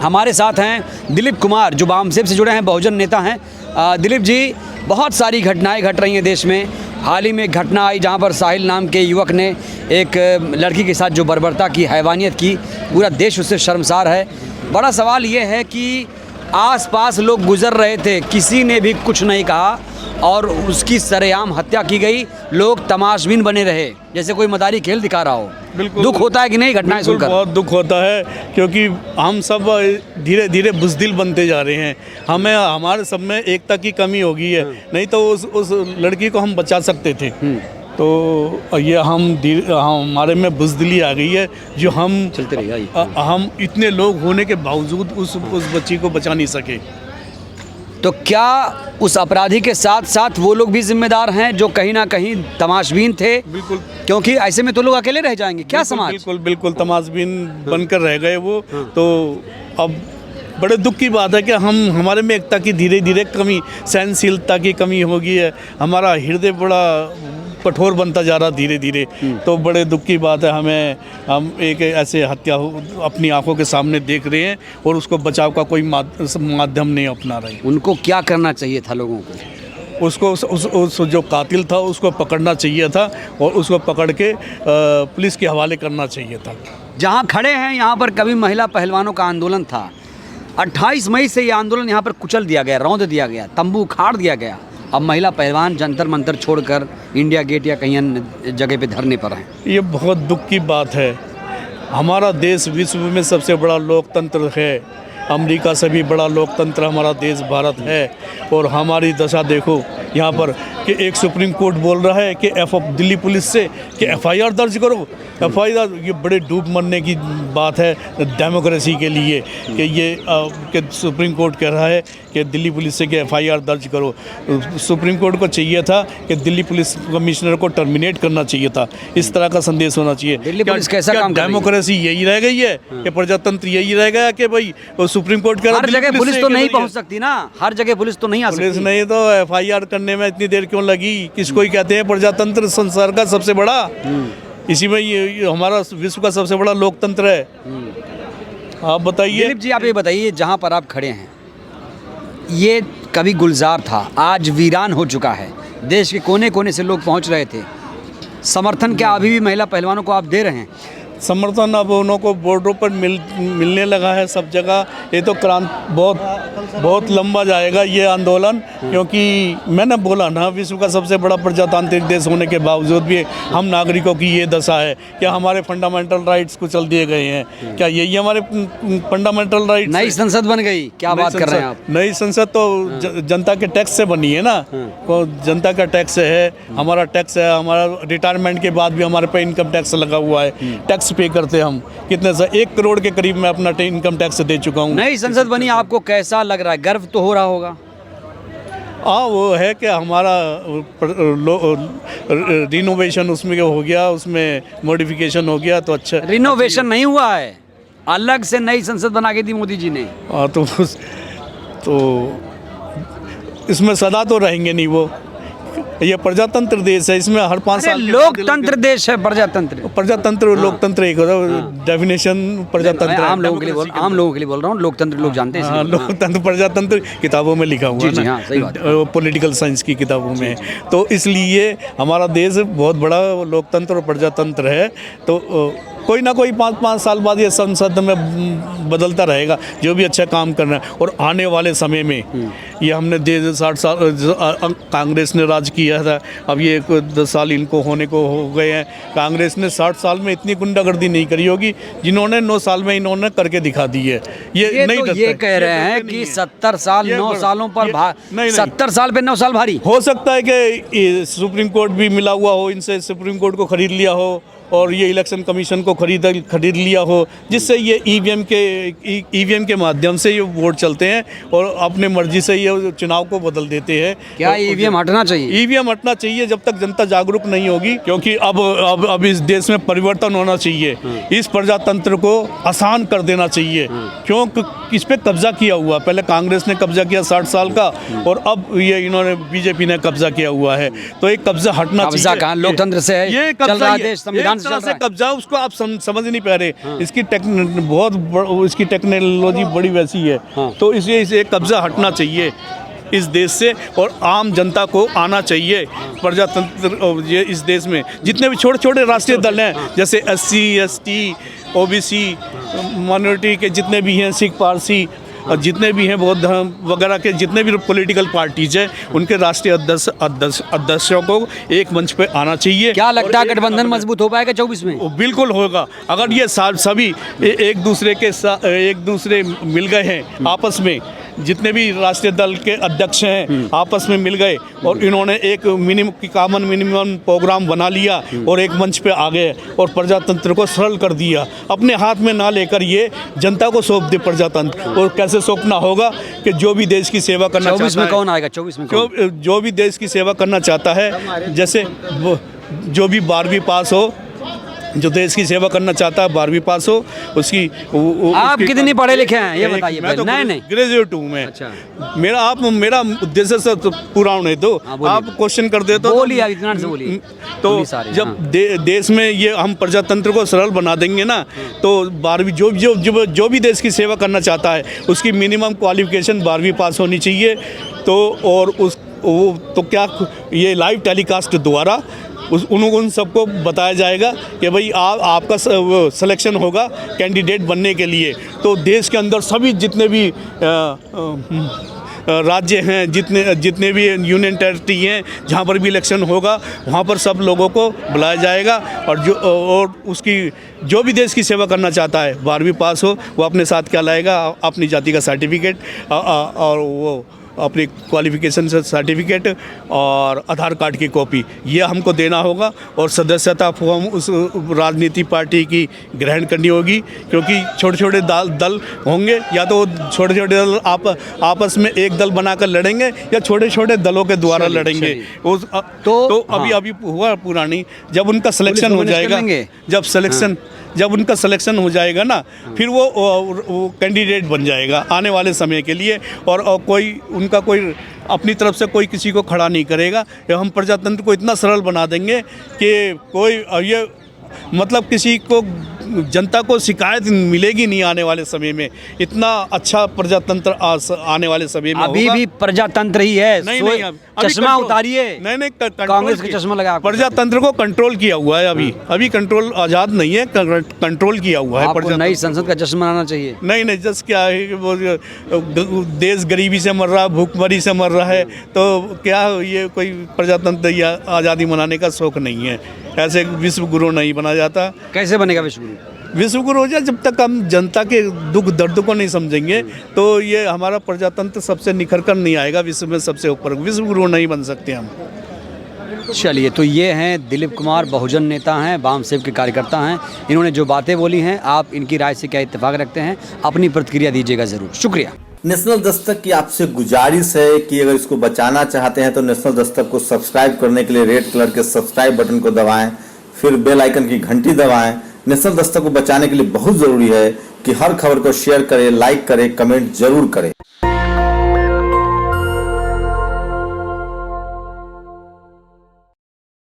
हमारे साथ हैं दिलीप कुमार, जो बामसेब से जुड़े हैं, बहुजन नेता हैं। दिलीप जी, बहुत सारी घटनाएं घट रही हैं देश में। हाल ही में एक घटना आई जहां पर साहिल नाम के युवक ने एक लड़की के साथ जो बर्बरता की, हैवानियत की, पूरा देश उससे शर्मसार है। बड़ा सवाल ये है कि आसपास लोग गुजर रहे थे, किसी ने भी कुछ नहीं कहा और उसकी सरेआम हत्या की गई। लोग तमाशबीन बने रहे, जैसे कोई मदारी खेल दिखा रहा हो। बिल्कुल दुख होता है कि नहीं घटनाएं सुनकर? बहुत दुख होता है, क्योंकि हम सब धीरे धीरे बुज़दिल बनते जा रहे हैं। हमें हमारे सब में एकता की कमी हो गई है, नहीं तो उस लड़की को हम बचा सकते थे। तो ये हमारे में बुज़दिली आ गई है, जो हम चलते रहिए। हम इतने लोग होने के बावजूद उस बच्ची को बचा नहीं सके। तो क्या उस अपराधी के साथ साथ वो लोग भी जिम्मेदार हैं जो कहीं ना कहीं तमाशबीन थे? बिल्कुल, क्योंकि ऐसे में तो लोग अकेले रह जाएंगे। क्या समाज? बिल्कुल बिल्कुल तमाशबीन बनकर रह गए वो। तो अब बड़े दुख की बात है कि हमारे में एकता की धीरे धीरे कमी, सहनशीलता की कमी हो गई है। हमारा हृदय बड़ा कठोर बनता जा रहा धीरे धीरे। तो बड़े दुख की बात है, हम एक ऐसे हत्या अपनी आंखों के सामने देख रहे हैं और उसको बचाव का कोई माध्यम नहीं अपना रहे। उनको क्या करना चाहिए था लोगों को? उसको जो कातिल था उसको पकड़ना चाहिए था और उसको पकड़ के पुलिस के हवाले करना चाहिए था। जहाँ खड़े हैं यहाँ पर कभी महिला पहलवानों का आंदोलन था। 28 मई से ये आंदोलन यहाँ पर कुचल दिया गया, रौंद दिया गया, तंबू उखाड़ दिया गया। अब महिला पहलवान जंतर मंतर छोड़कर इंडिया गेट या कहीं अन्य जगह पे धरने पर हैं। ये बहुत दुख की बात है। हमारा देश विश्व में सबसे बड़ा लोकतंत्र है, अमेरिका से भी बड़ा लोकतंत्र हमारा देश भारत है। और हमारी दशा देखो यहाँ पर कि एक सुप्रीम कोर्ट बोल रहा है कि दिल्ली पुलिस से कि FIR दर्ज करो। FIR, ये बड़े डूब मरने की बात है डेमोक्रेसी के लिए कि ये कि सुप्रीम कोर्ट कह रहा है कि दिल्ली पुलिस से कि FIR दर्ज करो। सुप्रीम कोर्ट को चाहिए था कि दिल्ली पुलिस कमिश्नर को टर्मिनेट करना चाहिए था। इस तरह का संदेश होना चाहिए। दिल्ली पुलिस कैसा काम कर रही है? डेमोक्रेसी यही रह गई है कि प्रजातंत्र यही रह गया कि भाई सुप्रीम कोर्ट कह रहा है हर जगह पुलिस तो नहीं पहुंच सकती ना, हर जगह पुलिस तो नहीं आ सकती। पुलिस नहीं तो FIR करने में इतनी देर क्यों लगी? किसको ही कहते हैं प्रजातंत्र संसार का सबसे बड़ा। इसी में ये हमारा विश्व का सबसे बड़ा लोकतंत्र है। आप बताइए। दिलीप जी, आप ये बताइए, जहाँ पर आप खड़े हैं ये कभी गुलजार था, आज वीरान हो चुका है। देश के कोने कोने से लोग पहुँच रहे थे। समर्थन क्या अभी भी महिला पहलवानों को आप दे रहे हैं? समर्थन अब उनको बॉर्डरों पर मिलने लगा है सब जगह। ये तो बहुत लंबा जाएगा ये आंदोलन, क्योंकि मैंने बोला ना, विश्व का सबसे बड़ा प्रजातांत्रिक देश होने के बावजूद भी हम नागरिकों की ये दशा है कि हमारे फंडामेंटल राइट्स कुचल दिए गए हैं। क्या यही हमारे फंडामेंटल राइट्स? नई संसद बन गई, क्या बात कर रहे हैं आप? नई संसद तो जनता के टैक्स से बनी है ना। तो जनता का टैक्स है, हमारा टैक्स है। हमारा रिटायरमेंट के बाद भी हमारे पे इनकम टैक्स लगा हुआ है। टैक्स पे करते हम कितने से 1 करोड़ के करीब मैं अपना इनकम टैक्स दे चुका हूँ। नई संसद बनी, आपको कैसा लग रहा है? गर्व तो हो रहा होगा। वो है कि हमारा रिनोवेशन उसमें हो गया, उसमें मॉडिफिकेशन हो गया, तो अच्छा। रिनोवेशन नहीं हुआ है, अलग से नई संसद बना के दी मोदी जी ने। तो इसमें सदा तो रहेंगे नहीं वो। ये प्रजातंत्र देश है, इसमें हर 5 साल लोकतंत्र देश है। प्रजातंत्र लोकतंत्र एक डेफिनेशन प्रजातंत्र। आम लोगों के लिए बोल रहा हूँ। लोकतंत्र लोग जानते हैं। लोकतंत्र प्रजातंत्र किताबों में लिखा हुआ है। हाँ, सही बात। पॉलिटिकल साइंस की किताबों में। तो इसलिए हमारा देश बहुत बड़ा लोकतंत्र और प्रजातंत्र है। तो कोई ना कोई 5-5 साल बाद ये संसद में बदलता रहेगा, जो भी अच्छा काम करना है। और आने वाले समय में ये हमने 60 साल कांग्रेस ने राज किया था, अब ये 10 साल इनको होने को हो गए हैं। कांग्रेस ने 60 साल में इतनी गुंडागर्दी नहीं करी होगी जिन्होंने 9 साल में इन्होंने करके दिखा दी है। ये नहीं तो ये कह रहे हैं कि 70 साल 9 सालों पर 70 साल पे 9 साल भारी हो सकता है कि सुप्रीम कोर्ट भी मिला हुआ हो इनसे, सुप्रीम कोर्ट को खरीद लिया हो और ये इलेक्शन कमीशन को खरीद लिया हो, जिससे ये ईवीएम के माध्यम से ये वोट चलते हैं और अपने मर्जी से ये चुनाव को बदल देते हैं। क्या ईवीएम हटना चाहिए? ईवीएम हटना चाहिए जब तक जनता जागरूक नहीं होगी, क्योंकि अब इस देश में परिवर्तन होना चाहिए। इस प्रजातंत्र को आसान कर देना चाहिए, क्योंकि इस पे कब्जा किया हुआ, पहले कांग्रेस ने कब्जा किया 60 साल का और अब ये इन्होंने बीजेपी ने कब्जा किया हुआ है, तो एक कब्जा हटना चाहिए। कब्जा कहाँ, लोकतंत्र से है, ये चल रहा है देश, संविधान से कब्जा, उसको आप समझ नहीं पा रहे। इसकी इसकी टेक्नोलॉजी बड़ी वैसी है, तो इसे कब्जा हटना चाहिए इस देश से और आम जनता को आना चाहिए प्रजातंत्र। ये इस देश में जितने भी छोटे छोटे राष्ट्रीय दल हैं, जैसे SC ST OBC माइनॉरिटी के जितने भी हैं, सिख पारसी और जितने भी हैं बौद्ध धर्म वगैरह के जितने भी पॉलिटिकल पार्टीज हैं, उनके राष्ट्रीय अध्यक्षों को एक मंच पे आना चाहिए। क्या लगता है गठबंधन मजबूत हो पाएगा 24 में? बिल्कुल होगा, अगर ये सभी एक दूसरे मिल गए हैं आपस में, जितने भी राष्ट्रीय दल के अध्यक्ष हैं आपस में मिल गए और इन्होंने एक कॉमन मिनिमम प्रोग्राम बना लिया और एक मंच पे आ गए और प्रजातंत्र को सरल कर दिया, अपने हाथ में ना लेकर ये जनता को सौंप दे प्रजातंत्र। और कैसे सौंपना होगा कि जो भी देश की सेवा करना चाहता है, 24 में कौन आएगा? 24 में जो भी देश की सेवा करना चाहता है, जैसे जो भी 12वीं पास हो, जो देश की सेवा करना चाहता है 12वीं पास हो, उसकी आप कितनी पढ़े लिखे हैं ये बताइए? मैं तो नहीं ग्रेजुएट हूँ मैं। अच्छा। मेरा उद्देश्य से तो पूरा होने दो, आप क्वेश्चन कर दे तो बोलिए, इतना से बोलिए। तो जब देश में ये हम प्रजातंत्र को सरल बना देंगे ना, तो 12वीं जो भी देश की सेवा करना चाहता है उसकी मिनिमम क्वालिफिकेशन 12वीं पास होनी चाहिए। तो और तो क्या ये लाइव टेलीकास्ट द्वारा उन सबको बताया जाएगा कि भाई आपका सिलेक्शन होगा कैंडिडेट बनने के लिए। तो देश के अंदर सभी जितने भी राज्य हैं, जितने भी यूनियन टेरिटरी हैं, जहाँ पर भी इलेक्शन होगा वहाँ पर सब लोगों को बुलाया जाएगा और उसकी जो भी देश की सेवा करना चाहता है 12वीं पास हो, वो अपने साथ क्या लाएगा? अपनी जाति का सर्टिफिकेट और वो अपनी क्वालिफिकेशन से सर्टिफिकेट और आधार कार्ड की कॉपी, ये हमको देना होगा और सदस्यता फॉर्म उस राजनीति पार्टी की ग्रहण करनी होगी, क्योंकि छोटे छोटे दल होंगे, या तो छोटे छोटे दल आपस में एक दल बनाकर लड़ेंगे या छोटे छोटे दलों के द्वारा लड़ेंगे। तो अभी हुआ पुरानी, जब उनका सिलेक्शन हो जाएगा, जब उनका सिलेक्शन हो जाएगा ना, फिर वो कैंडिडेट बन जाएगा आने वाले समय के लिए, और उनका कोई अपनी तरफ से कोई किसी को खड़ा नहीं करेगा। हम प्रजातंत्र को इतना सरल बना देंगे कि कोई ये मतलब किसी को जनता को शिकायत मिलेगी नहीं आने वाले समय में। इतना अच्छा प्रजातंत्र आने वाले समय में अभी भी प्रजातंत्र ही है। नहीं, चश्मा उतारिए। नहीं, कांग्रेस का चश्मा लगा। प्रजातंत्र को कंट्रोल किया हुआ है अभी कंट्रोल आज़ाद नहीं है, कंट्रोल किया हुआ है। आपको नई संसद का चश्मा आना चाहिए। नहीं, जस्ट क्या है, वो देश गरीबी से मर रहा है, भूखमरी से मर रहा है, तो क्या ये कोई प्रजातंत्र या आज़ादी मनाने का शौक नहीं है। ऐसे विश्व गुरु नहीं बना जाता। कैसे बनेगा विश्व गुरु? विश्व गुरु हो जाए, जब तक हम जनता के दुख दर्द को नहीं समझेंगे तो ये हमारा प्रजातंत्र सबसे निखर कर नहीं आएगा, विश्व में सबसे ऊपर। विश्व गुरु नहीं बन सकते हम। चलिए, तो ये हैं दिलीप कुमार, बहुजन नेता हैं, वामसेव के कार्यकर्ता हैं। इन्होंने जो बातें बोली हैं, आप इनकी राय से क्या इत्तेफाक रखते हैं? अपनी प्रतिक्रिया दीजिएगा ज़रूर। शुक्रिया। नेशनल दस्तक की आपसे गुजारिश है कि अगर इसको बचाना चाहते हैं तो नेशनल दस्तक को सब्सक्राइब करने के लिए रेड कलर के सब्सक्राइब बटन को दबाएं, फिर बेल आइकन की घंटी दबाएं। नेशनल दस्तक को बचाने के लिए बहुत जरूरी है कि हर खबर को शेयर करें, लाइक करें, कमेंट जरूर करें।